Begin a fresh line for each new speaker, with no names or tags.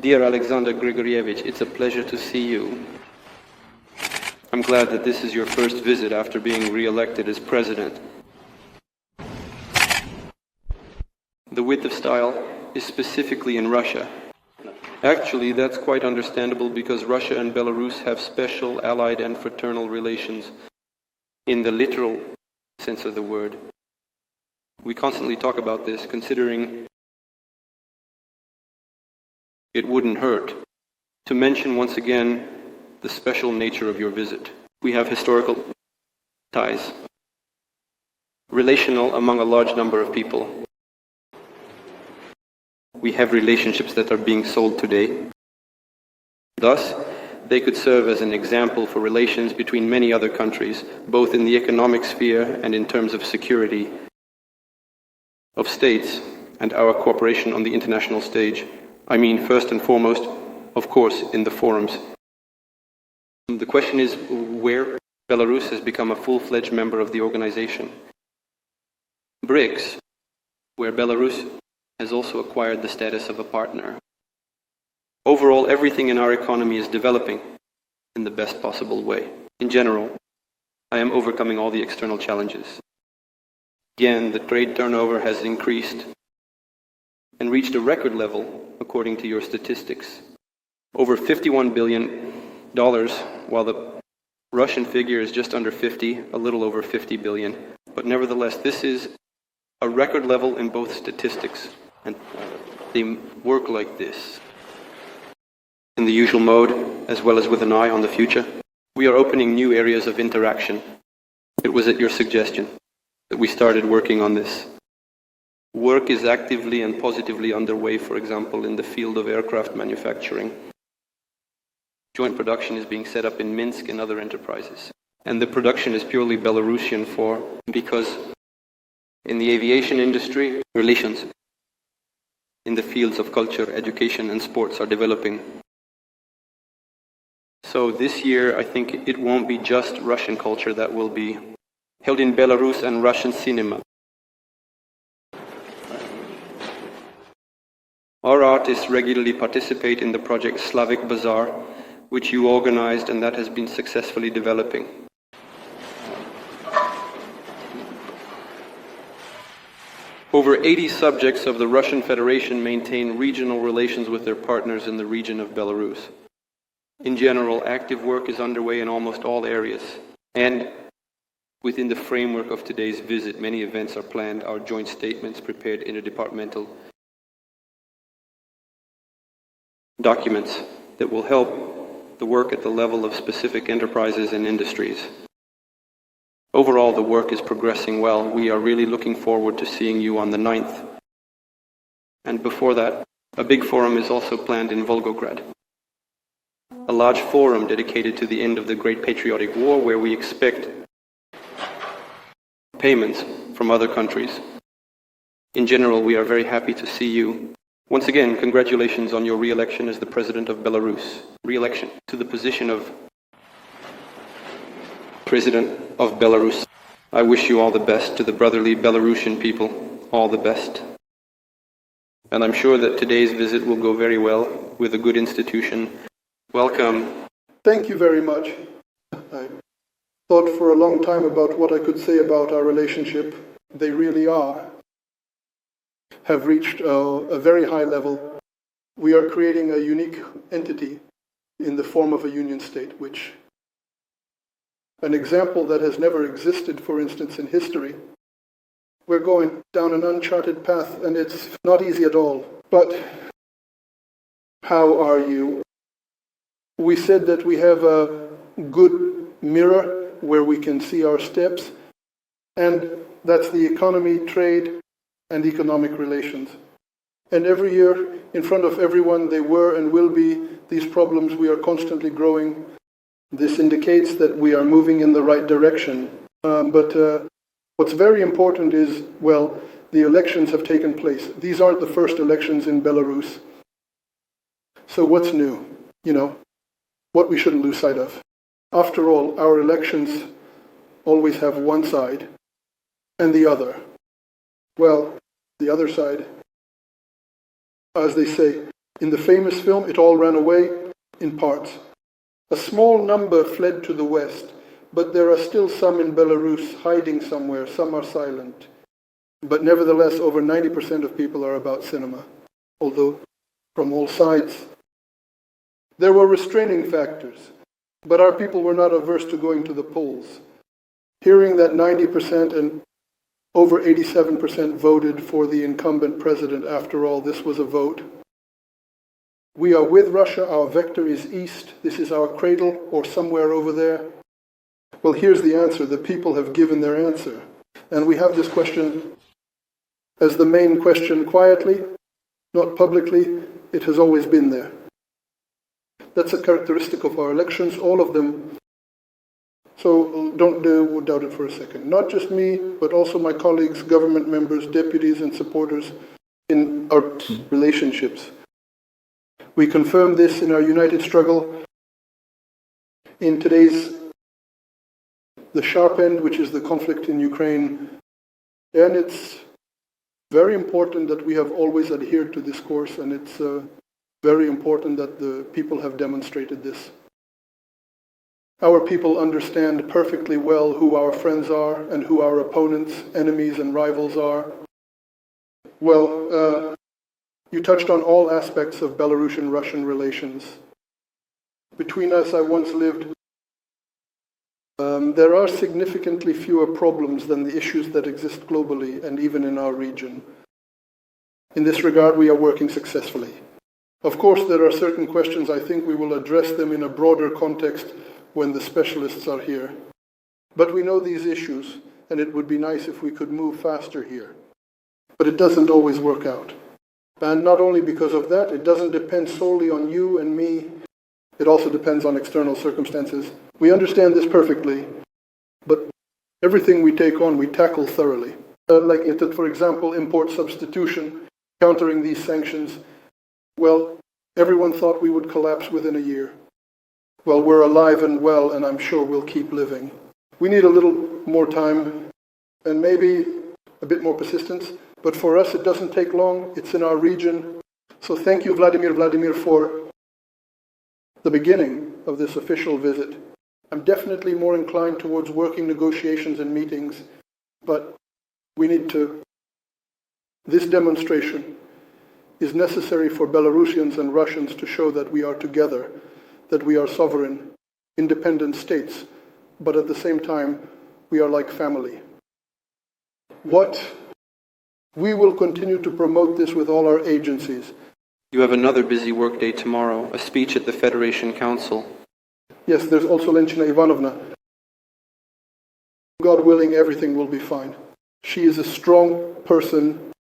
Dear Alexander Grigorievich, it's a pleasure to see you. I'm glad that this is your first visit after being re-elected as president. The width of style is specifically in Russia. Actually, that's quite understandable because Russia and Belarus have special allied and fraternal relations in the literal sense of the word. We constantly talk about this, considering it wouldn't hurt to mention once again the special nature of your visit. We have historical ties, relational among a large number of people. We have relationships that are being sold today. Thus, they could serve as an example for relations between many other countries, both in the economic sphere and in terms of security of states and our cooperation on the international stage. I mean, first and foremost, of course, in the forums. The question is where Belarus has become a full-fledged member of the organization. BRICS, where Belarus has also acquired the status of a partner. Overall, everything in our economy is developing in the best possible way. In general, I am overcoming all the external challenges. Again, the trade turnover has increased and reached a record level, according to your statistics. Over $51 billion, while the Russian figure is just under 50, a little over 50 billion. But nevertheless, this is a record level in both statistics, and they work like this. In the usual mode, as well as with an eye on the future, we are opening new areas of interaction. It was at your suggestion that we started working on this. Work is actively and positively underway, for example, in the field of aircraft manufacturing. Joint production is being set up in Minsk and other enterprises. And the production is purely Belarusian because in the aviation industry, relations in the fields of culture, education and sports are developing. So this year, I think it won't be just Russian culture that will be held in Belarus and Russian cinema. Our artists regularly participate in the project Slavic Bazaar, which you organized, and that has been successfully developing. Over 80 subjects of the Russian Federation maintain regional relations with their partners in the region of Belarus. In general, active work is underway in almost all areas, and within the framework of today's visit, many events are planned. Our joint statements prepared interdepartmental documents that will help the work at the level of specific enterprises and industries. Overall, the work is progressing well. We are really looking forward to seeing you on the 9th. And before that, a big forum is also planned in Volgograd. A large forum dedicated to the end of the Great Patriotic War, where we expect payments from other countries. In general, we are very happy to see you. Once again, congratulations on your re-election as the President of Belarus. Re-election to the position of President of Belarus. I wish you all the best. To the brotherly Belarusian people, all the best. And I'm sure that today's visit will go very well with a good institution. Welcome.
Thank you very much. I thought for a long time about what I could say about our relationship. They really have reached a very high level. We are creating a unique entity in the form of a union state, which an example that has never existed, for instance, in history. We're going down an uncharted path, and it's not easy at all. But how are you? We said that we have a good mirror where we can see our steps, and that's the economy, trade, and economic relations. And every year, in front of everyone, they were and will be these problems. We are constantly growing. This indicates that we are moving in the right direction. But what's very important is, well, the elections have taken place. These aren't the first elections in Belarus. So what's new? You know, what we shouldn't lose sight of. After all, our elections always have one side and the other. Well, the other side, as they say, In the famous film, it all ran away in parts. A small number fled to the west, but there are still some in Belarus hiding somewhere. Some are silent. But nevertheless, over 90% of people are about cinema, although from all sides. There were restraining factors, but our people were not averse to going to the polls. Hearing that 90% and over 87% voted for the incumbent president, after all, this was a vote. We are with Russia, our vector is east, this is our cradle, or somewhere over there. Well, here's the answer. The people have given their answer. And we have this question as the main question quietly, not publicly. It has always been there. That's a characteristic of our elections, all of them. So don't doubt it for a second. Not just me, but also my colleagues, government members, deputies, and supporters in our relationships. We confirm this in our united struggle in today's the sharp end, which is the conflict in Ukraine. And it's very important that we have always adhered to this course, and it's very important that the people have demonstrated this. Our people understand perfectly well who our friends are and who our opponents, enemies, and rivals are. Well, you touched on all aspects of Belarusian-Russian relations. Between us, I once lived. There are significantly fewer problems than the issues that exist globally and even in our region. In this regard, we are working successfully. Of course, there are certain questions. I think we will address them in a broader context when the specialists are here. But we know these issues, and it would be nice if we could move faster here. But it doesn't always work out. And not only because of that, it doesn't depend solely on you and me. It also depends on external circumstances. We understand this perfectly, but everything we take on, we tackle thoroughly. For example, import substitution, countering these sanctions. Well, everyone thought we would collapse within a year. Well, we're alive and well, and I'm sure we'll keep living. We need a little more time, and maybe a bit more persistence, but for us it doesn't take long. It's in our region. So thank you, Vladimir, for the beginning of this official visit. I'm definitely more inclined towards working negotiations and meetings, but we need to. This demonstration is necessary for Belarusians and Russians to show that we are together, that we are sovereign, independent states, but at the same time, we are like family. We will continue to promote this with all our agencies.
You have another busy workday tomorrow, a speech at the Federation Council.
Yes, there's also Lenchina Ivanovna. God willing, everything will be fine. She is a strong person.